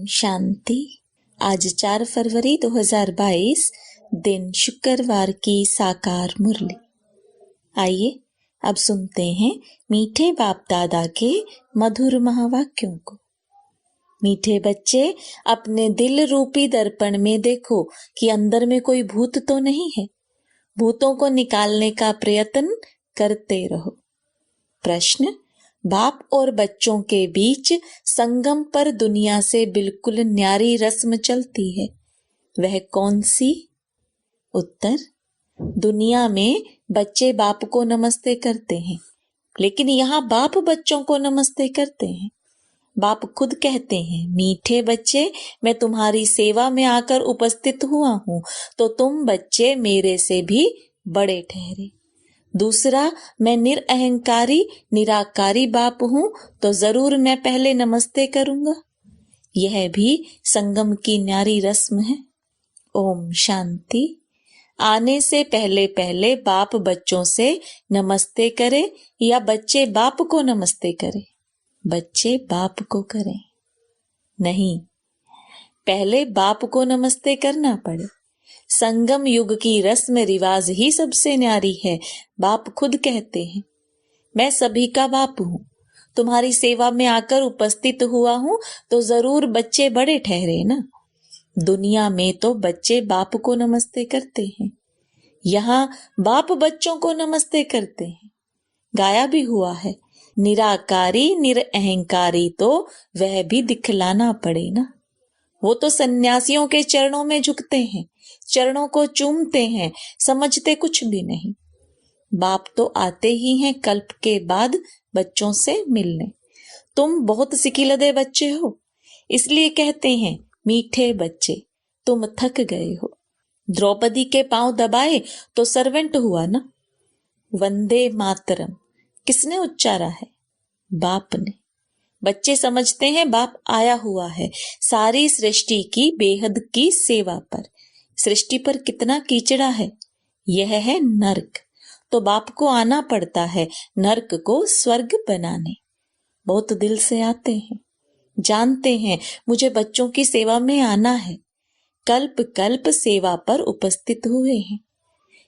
शांति। आज 4 फरवरी 2022 दिन शुक्रवार की साकार मुरली। आइए अब सुनते हैं मीठे बाप दादा के मधुर महावाक्यों को। मीठे बच्चे, अपने दिल रूपी दर्पण में देखो कि अंदर में कोई भूत तो नहीं है। भूतों को निकालने का प्रयत्न करते रहो। प्रश्न: बाप और बच्चों के बीच संगम पर दुनिया से बिल्कुल न्यारी रस्म चलती है, वह कौन सी? उत्तर: दुनिया में बच्चे बाप को नमस्ते करते हैं, लेकिन यहाँ बाप बच्चों को नमस्ते करते हैं। बाप खुद कहते हैं, मीठे बच्चे, मैं तुम्हारी सेवा में आकर उपस्थित हुआ हूँ, तो तुम बच्चे मेरे से भी बड़े ठहरे। दूसरा, मैं निरअहंकारी निराकारी बाप हूं, तो जरूर मैं पहले नमस्ते करूंगा। यह भी संगम की न्यारी रस्म है। ओम शांति। आने से पहले पहले बाप बच्चों से नमस्ते करे या बच्चे बाप को नमस्ते करे? बच्चे बाप को करें। नहीं, पहले बाप को नमस्ते करना पड़े। संगम युग की रस्म रिवाज ही सबसे न्यारी है। बाप खुद कहते हैं, मैं सभी का बाप हूँ, तुम्हारी सेवा में आकर उपस्थित हुआ हूँ, तो जरूर बच्चे बड़े ठहरे ना। दुनिया में तो बच्चे बाप को नमस्ते करते हैं, यहाँ बाप बच्चों को नमस्ते करते हैं। गाया भी हुआ है, निराकारी निरअहंकारी तो वह भी दिखलाना पड़े ना। वो तो सन्यासियों के चरणों में झुकते हैं, चरणों को चूमते हैं, समझते कुछ भी नहीं। बाप तो आते ही हैं कल्प के बाद बच्चों से मिलने। तुम बहुत सिकिलदे बच्चे हो, इसलिए कहते हैं, मीठे बच्चे, तुम थक गए हो। द्रौपदी के पांव दबाए तो सर्वेंट हुआ ना। वंदे मातरम किसने उच्चारा है? बाप ने। बच्चे समझते हैं बाप आया हुआ है सारी सृष्टि की बेहद की सेवा पर। सृष्टि पर कितना कीचड़ा है, यह है नर्क, तो बाप को आना पड़ता है नर्क को स्वर्ग बनाने। बहुत दिल से आते हैं, जानते हैं मुझे बच्चों की सेवा में आना है। कल्प कल्प सेवा पर उपस्थित हुए हैं।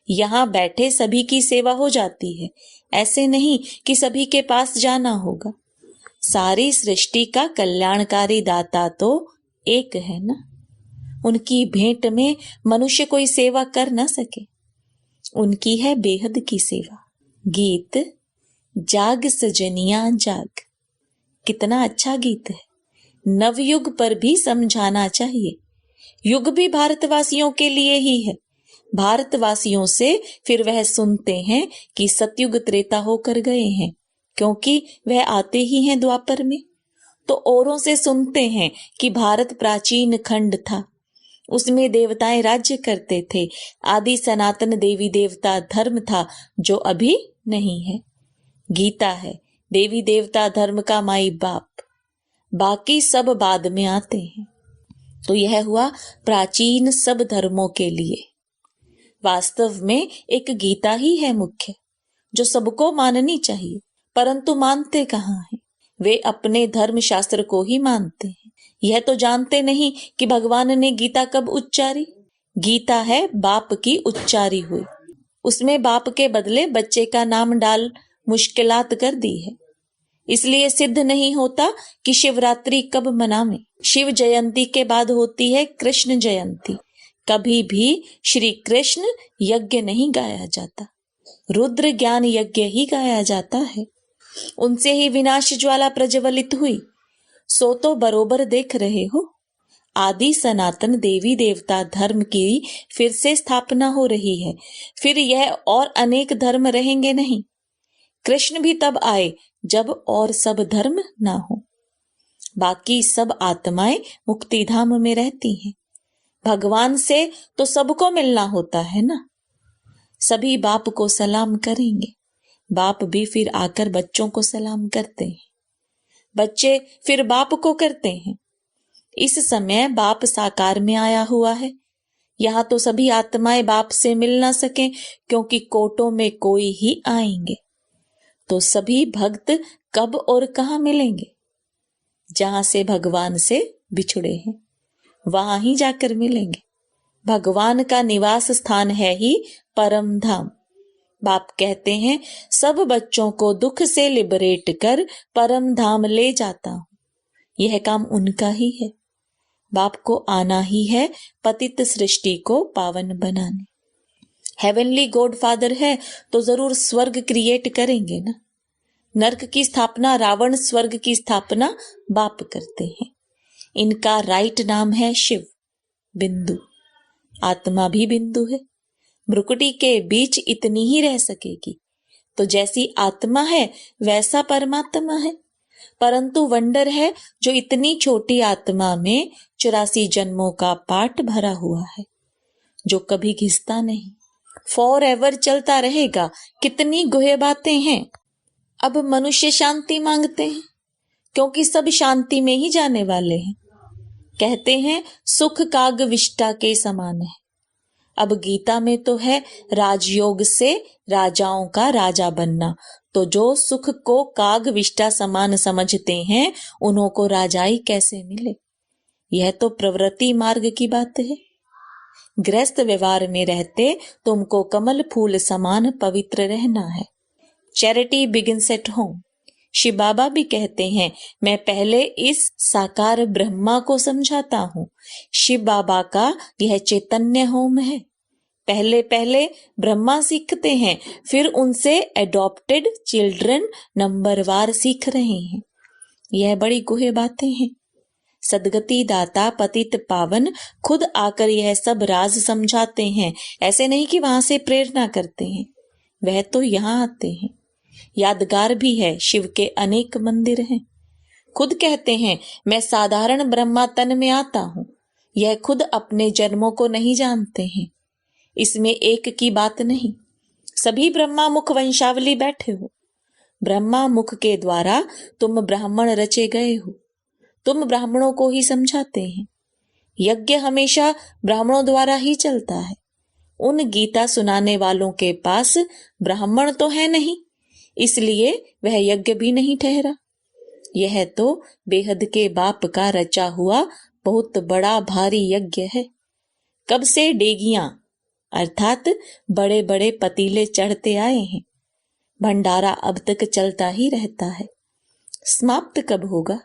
यहाँ बैठे सभी की सेवा हो जाती है, ऐसे नहीं कि सभी के पास जाना होगा। सारी सृष्टि का कल्याणकारी दाता तो एक है ना। उनकी भेंट में मनुष्य कोई सेवा कर न सके। उनकी है बेहद की सेवा। गीत जाग सजनिया जाग, कितना अच्छा गीत है। नवयुग पर भी समझाना चाहिए। युग भी भारतवासियों के लिए ही है। भारतवासियों से फिर वह सुनते हैं कि सतयुग त्रेता होकर गए हैं, क्योंकि वह आते ही हैं द्वापर में। तो औरों से सुनते हैं कि भारत प्राचीन खंड था, उसमें देवताएं राज्य करते थे, आदि सनातन देवी देवता धर्म था जो अभी नहीं है। गीता है देवी देवता धर्म का माई बाप, बाकी सब बाद में आते हैं। तो यह हुआ प्राचीन सब धर्मों के लिए। वास्तव में एक गीता ही है मुख्य, जो सबको माननी चाहिए, परंतु मानते कहाँ हैं? वे अपने धर्म शास्त्र को ही मानते हैं। यह तो जानते नहीं कि भगवान ने गीता कब उच्चारी। गीता है बाप की उच्चारी हुई, उसमें बाप के बदले बच्चे का नाम डाल मुश्किलात कर दी है। इसलिए सिद्ध नहीं होता कि शिवरात्रि कब मनावें। शिव जयंती के बाद होती है कृष्ण जयंती। कभी भी श्री कृष्ण यज्ञ नहीं गाया जाता, रुद्र ज्ञान यज्ञ ही गाया जाता है। उनसे ही विनाश ज्वाला प्रज्वलित हुई। सो तो बरोबर देख रहे हो, आदि सनातन देवी देवता धर्म की फिर से स्थापना हो रही है। फिर यह और अनेक धर्म रहेंगे नहीं। कृष्ण भी तब आए जब और सब धर्म ना हो। बाकी सब आत्माएं मुक्ति धाम में रहती हैं। भगवान से तो सबको मिलना होता है ना। सभी बाप को सलाम करेंगे। बाप भी फिर आकर बच्चों को सलाम करते हैं, बच्चे फिर बाप को करते हैं। इस समय बाप साकार में आया हुआ है। यहाँ तो सभी आत्माएं बाप से मिल ना सके, क्योंकि कोटों में कोई ही आएंगे। तो सभी भक्त कब और कहाँ मिलेंगे? जहां से भगवान से बिछुड़े हैं, वहां ही जाकर मिलेंगे। भगवान का निवास स्थान है ही परम धाम। बाप कहते हैं, सब बच्चों को दुख से लिबरेट कर परम धाम ले जाता हूं। यह काम उनका ही है। बाप को आना ही है पतित सृष्टि को पावन बनाने। हेवनली गॉड फादर है तो जरूर स्वर्ग क्रिएट करेंगे ना। नरक की स्थापना रावण, स्वर्ग की स्थापना बाप करते हैं। इनका राइट नाम है शिव। बिंदु, आत्मा भी बिंदु है। भ्रुकुटी के बीच इतनी ही रह सकेगी। तो जैसी आत्मा है वैसा परमात्मा है। परंतु वंडर है जो इतनी छोटी आत्मा में 84 जन्मों का पाठ भरा हुआ है, जो कभी घिसता नहीं, फॉर एवर चलता रहेगा। कितनी गुह्य बातें हैं। अब मनुष्य शांति मांगते हैं, क्योंकि सब शांति में ही जाने वाले हैं। कहते हैं सुख काग विष्टा के समान है। अब गीता में तो है राजयोग से राजाओं का राजा बनना। तो जो सुख को काग विष्टा समान समझते हैं, उन्हों को राजाई कैसे मिले? यह तो प्रवृत्ति मार्ग की बात है। गृहस्थ व्यवहार में रहते तुमको कमल फूल समान पवित्र रहना है। Charity begins at home. Shiv Baba भी कहते हैं, मैं पहले इस साकार ब्रह्मा को समझाता हूँ। शिव बाबा का यह चैतन्य होम है। पहले पहले ब्रह्मा सीखते हैं, फिर उनसे एडॉप्टेड चिल्ड्रन नंबरवार सीख रहे हैं। यह बड़ी गुह्य बातें हैं। सदगति दाता पतित पावन खुद आकर यह सब राज समझाते हैं। ऐसे नहीं कि वहां से प्रेरणा करते हैं, वह तो यहाँ आते हैं। यादगार भी है, शिव के अनेक मंदिर हैं। खुद कहते हैं, मैं साधारण ब्रह्मा तन में आता हूँ। यह खुद अपने जन्मों को नहीं जानते हैं। इसमें एक की बात नहीं, सभी ब्रह्मा मुख वंशावली बैठे हो। ब्रह्मा मुख के द्वारा तुम ब्राह्मण रचे गए हो। तुम ब्राह्मणों को ही समझाते हैं। यज्ञ हमेशा ब्राह्मणों द्वारा ही चलता है। उन गीता सुनाने वालों के पास ब्राह्मण तो है नहीं, इसलिए वह यज्ञ भी नहीं ठहरा। यह तो बेहद के बाप का रचा हुआ बहुत बड़ा भारी यज्ञ है। कब से डेगियां अर्थात बड़े बड़े पतीले चढ़ते आए हैं। भंडारा अब तक चलता ही रहता है। समाप्त कब होगा?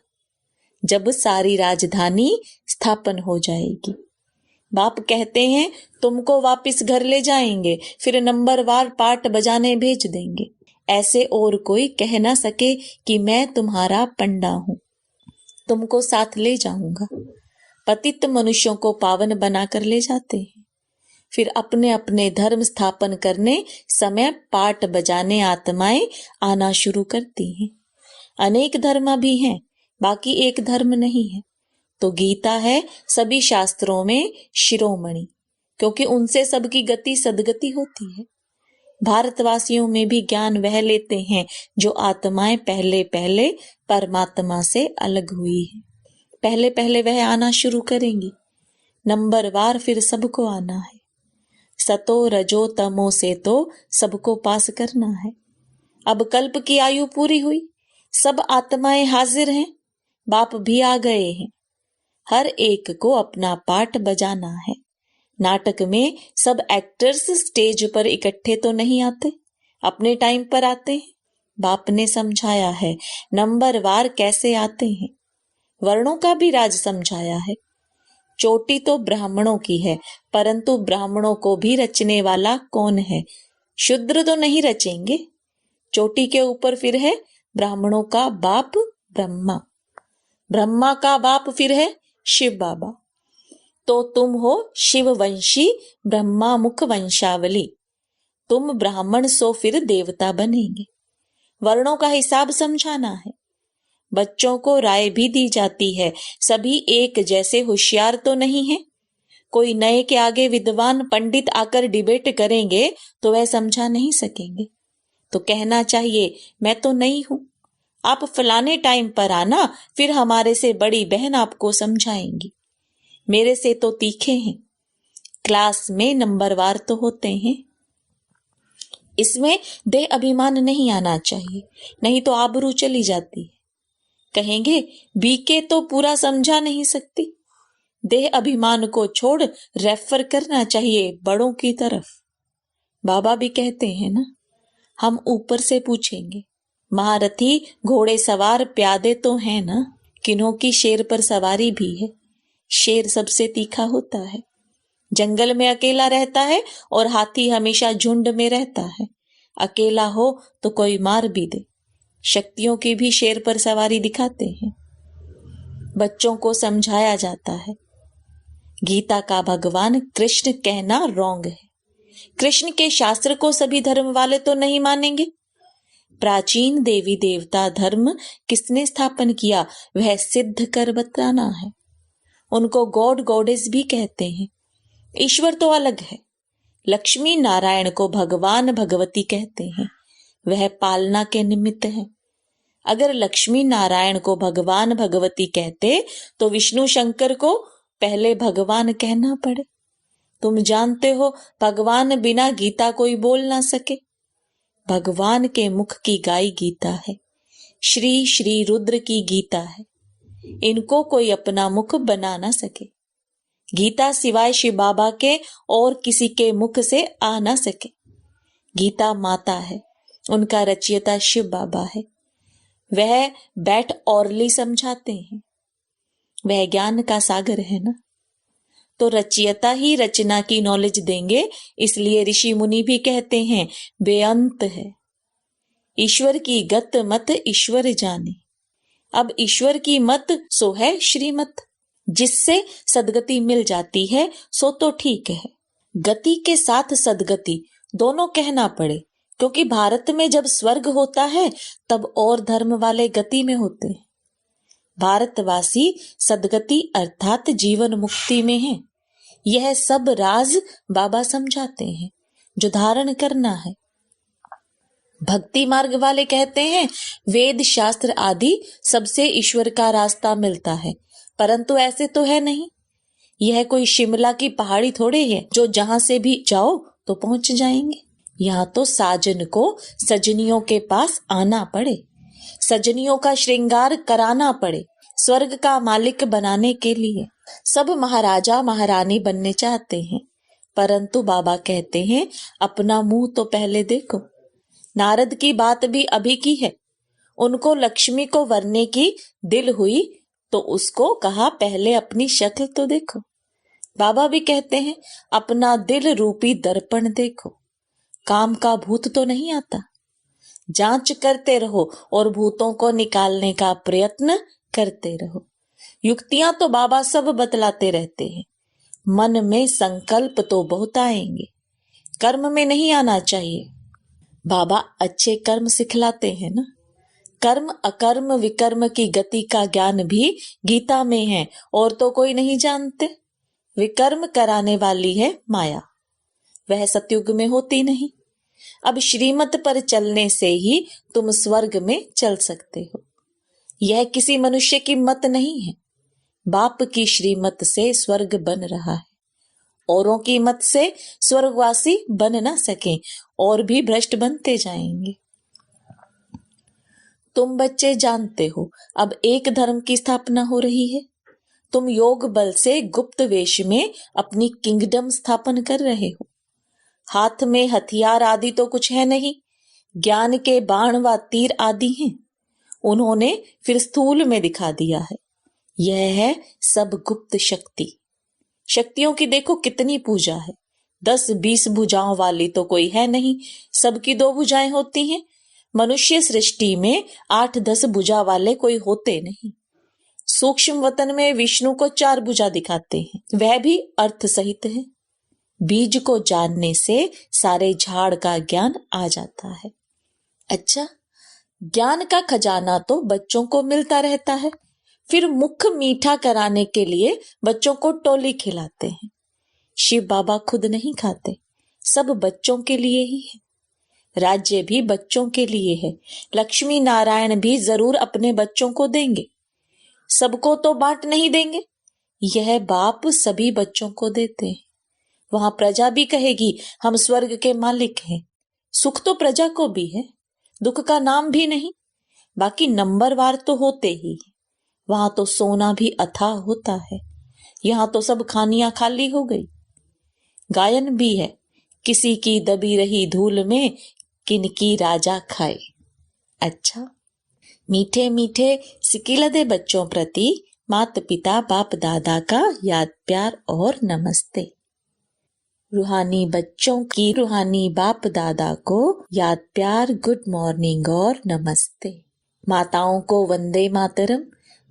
जब सारी राजधानी स्थापन हो जाएगी। बाप कहते हैं, तुमको वापस घर ले जाएंगे, फिर नंबरवार पाठ बजाने भेज देंगे। ऐसे और कोई कह ना सके कि मैं तुम्हारा पंडा हूं। तुमको साथ ले जाऊंगा। पतित मनुष्यों को पावन बनाकर ले जाते हैं। फिर अपने अपने धर्म स्थापन करने समय पाठ बजाने आत्माएं आना शुरू करती हैं। अनेक धर्म भी हैं, बाकी एक धर्म नहीं है। तो गीता है सभी शास्त्रों में शिरोमणि, क्योंकि उनसे सबकी गति सदगति होती है। भारतवासियों में भी ज्ञान वह लेते हैं जो आत्माएं पहले पहले परमात्मा से अलग हुई है। पहले पहले वह आना शुरू करेंगी। नंबरवार फिर सबको आना है। सतो रजो तमो से तो सबको पास करना है। अब कल्प की आयु पूरी हुई, सब आत्माएं हाजिर हैं। बाप भी आ गए हैं। हर एक को अपना पाठ बजाना है। नाटक में सब एक्टर्स स्टेज पर इकट्ठे तो नहीं आते, अपने टाइम पर आते हैं। बाप ने समझाया है नंबरवार कैसे आते हैं। वर्णों का भी राज समझाया है। चोटी तो ब्राह्मणों की है, परंतु ब्राह्मणों को भी रचने वाला कौन है? शूद्र तो नहीं रचेंगे। चोटी के ऊपर फिर है ब्राह्मणों का बाप ब्रह्मा। ब्रह्मा का बाप फिर है शिव बाबा। तो तुम हो शिववंशी ब्रह्मा मुख वंशावली। तुम ब्राह्मण सो फिर देवता बनेंगे। वर्णों का हिसाब समझाना है। बच्चों को राय भी दी जाती है। सभी एक जैसे होशियार तो नहीं है। कोई नए के आगे विद्वान पंडित आकर डिबेट करेंगे तो वह समझा नहीं सकेंगे। तो कहना चाहिए, मैं तो नहीं हूं, आप फलाने टाइम पर आना, फिर हमारे से बड़ी बहन आपको समझाएंगी। मेरे से तो तीखे हैं। क्लास में नंबरवार तो होते हैं। इसमें देह अभिमान नहीं आना चाहिए, नहीं तो आबरू चली जाती है। कहेंगे बीके तो पूरा समझा नहीं सकती। देह अभिमान को छोड़ रेफर करना चाहिए बड़ों की तरफ। बाबा भी कहते हैं ना, हम ऊपर से पूछेंगे, महारथी घोड़े सवार प्यादे तो हैं ना, किन्हों की शेर पर सवारी भी है। शेर सबसे तीखा होता है, जंगल में अकेला रहता है और हाथी हमेशा झुंड में रहता है। अकेला हो तो कोई मार भी दे। शक्तियों की भी शेर पर सवारी दिखाते हैं। बच्चों को समझाया जाता है, गीता का भगवान कृष्ण कहना रॉन्ग है। कृष्ण के शास्त्र को सभी धर्म वाले तो नहीं मानेंगे। प्राचीन देवी देवता धर्म किसने स्थापन किया, वह सिद्ध कर बताना है। उनको गॉड गॉडेस भी कहते हैं। ईश्वर तो अलग है। लक्ष्मी नारायण को भगवान भगवती कहते हैं, वह पालना के निमित्त है। अगर लक्ष्मी नारायण को भगवान भगवती कहते तो विष्णु शंकर को पहले भगवान कहना पड़े। तुम जानते हो भगवान बिना गीता कोई बोल ना सके। भगवान के मुख की गाई गीता है, श्री श्री रुद्र की गीता है। इनको कोई अपना मुख बना ना सके। गीता सिवाय शिव बाबा के और किसी के मुख से आ ना सके। गीता माता है, उनका रचयिता शिव बाबा है। वह बैठ औरली समझाते हैं। वह ज्ञान का सागर है ना, तो रचयिता ही रचना की नॉलेज देंगे। इसलिए ऋषि मुनि भी कहते हैं बेअंत है। ईश्वर की गत मत ईश्वर जाने। अब ईश्वर की मत सो है श्रीमत, जिससे सदगति मिल जाती है सो तो ठीक है। गति के साथ सदगति दोनों कहना पड़े, क्योंकि भारत में जब स्वर्ग होता है तब और धर्म वाले गति में होते हैं। भारतवासी सदगति अर्थात जीवन मुक्ति में है। यह सब राज बाबा समझाते हैं जो धारण करना है। भक्ति मार्ग वाले कहते हैं वेद शास्त्र आदि सबसे ईश्वर का रास्ता मिलता है, परंतु ऐसे तो है नहीं। यह कोई शिमला की पहाड़ी थोड़े है जो जहां से भी जाओ तो पहुंच जाएंगे। यहाँ तो साजन को सजनियों के पास आना पड़े, सजनियों का श्रृंगार कराना पड़े, स्वर्ग का मालिक बनाने के लिए। सब महाराजा महारानी बनने चाहते हैं, परंतु बाबा कहते हैं अपना मुंह तो पहले देखो। नारद की बात भी अभी की है। उनको लक्ष्मी को वरने की दिल हुई तो उसको कहा पहले अपनी शक्ल तो देखो। बाबा भी कहते हैं अपना दिल रूपी दर्पण देखो। काम का भूत तो नहीं आता। जांच करते रहो और भूतों को निकालने का प्रयत्न करते रहो। युक्तियां तो बाबा सब बतलाते रहते हैं। मन में संकल्प तो बहुत आएंगे, कर्म में नहीं आना चाहिए। बाबा अच्छे कर्म सिखलाते हैं ना। कर्म अकर्म विकर्म की गति का ज्ञान भी गीता में है और तो कोई नहीं जानते। विकर्म कराने वाली है माया, वह सतयुग में होती नहीं। अब श्रीमत पर चलने से ही तुम स्वर्ग में चल सकते हो। यह किसी मनुष्य की मत नहीं है। बाप की श्रीमत से स्वर्ग बन रहा है। औरों की मत से स्वर्गवासी बन ना सके और भी भ्रष्ट बनते जाएंगे। तुम बच्चे जानते हो अब एक धर्म की स्थापना हो रही है। तुम योग बल से गुप्त वेश में अपनी किंगडम स्थापन कर रहे हो। हाथ में हथियार आदि तो कुछ है नहीं, ज्ञान के बाण व तीर आदि हैं। उन्होंने फिर स्थूल में दिखा दिया है। यह है सब गुप्त शक्ति। शक्तियों की देखो कितनी पूजा है। 10-20 भुजाओं वाली तो कोई है नहीं, सबकी 2 भुजाएं होती हैं। मनुष्य सृष्टि में 8-10 भुजा वाले कोई होते नहीं। सूक्ष्म वतन में विष्णु को 4 भुजा दिखाते हैं, वह भी अर्थ सहित है। बीज को जानने से सारे झाड़ का ज्ञान आ जाता है। अच्छा, ज्ञान का खजाना तो बच्चों को मिलता रहता है, फिर मुख मीठा कराने के लिए बच्चों को टोली खिलाते हैं। शिव बाबा खुद नहीं खाते, सब बच्चों के लिए ही है। राज्य भी बच्चों के लिए है। लक्ष्मी नारायण भी जरूर अपने बच्चों को देंगे। सबको तो बांट नहीं देंगे। यह बाप सभी बच्चों को देते हैं। वहां प्रजा भी कहेगी हम स्वर्ग के मालिक हैं। सुख तो प्रजा को भी है, दुख का नाम भी नहीं। बाकी नंबरवार तो होते ही हैं। वहां तो सोना भी अथाह होता है, यहाँ तो सब खानियां खाली हो गई। गायन भी है, किसी की दबी रही धूल में किनकी राजा खाए। अच्छा, मीठे मीठे सिकिलदे बच्चों प्रति माता पिता बाप दादा का याद प्यार और नमस्ते। रूहानी बच्चों की रूहानी बाप दादा को याद प्यार गुड मॉर्निंग और नमस्ते। माताओं को वंदे मातरम,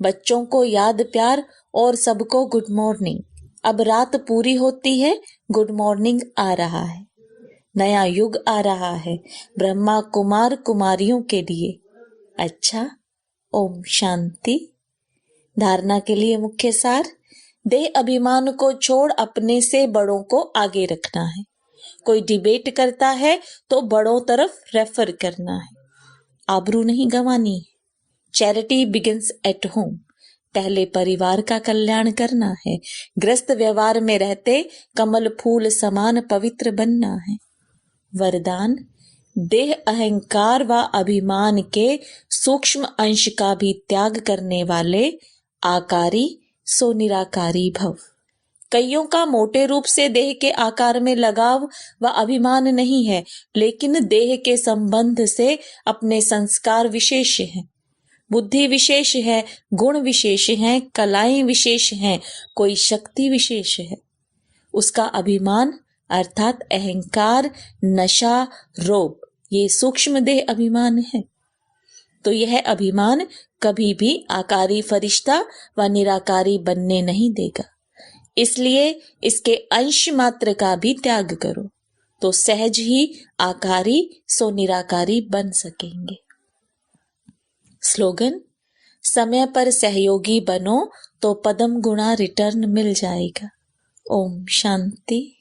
बच्चों को याद प्यार और सबको गुड मॉर्निंग। अब रात पूरी होती है, गुड मॉर्निंग आ रहा है, नया युग आ रहा है ब्रह्मा कुमार कुमारियों के लिए। अच्छा, ओम शांति। धारणा के लिए मुख्य सार, देह अभिमान को छोड़ अपने से बड़ों को आगे रखना है। कोई डिबेट करता है तो बड़ों तरफ रेफर करना है, आबरू नहीं गंवानी। चैरिटी बिगिंस एट होम, पहले परिवार का कल्याण करना है। ग्रस्त व्यवहार में रहते कमल फूल समान पवित्र बनना है। वरदान, देह अहंकार व अभिमान के सूक्ष्म अंश का भी त्याग करने वाले आकारी सो निराकारी भव। कईयों का मोटे रूप से देह के आकार में लगाव व अभिमान नहीं है, लेकिन देह के संबंध से अपने संस्कार विशेष हैं, बुद्धि विशेष है, गुण विशेष हैं, कलाएं विशेष हैं, कोई शक्ति विशेष है। उसका अभिमान अर्थात अहंकार, नशा, रोग, ये सूक्ष्म देह अभिमान है। तो यह अभिमान कभी भी आकारी फरिश्ता व निराकारी बनने नहीं देगा। इसलिए इसके अंश मात्र का भी त्याग करो, तो सहज ही आकारी सो निराकारी बन सकेंगे। स्लोगन, समय पर सहयोगी बनो तो पदम गुणा रिटर्न मिल जाएगा। ओम शांति।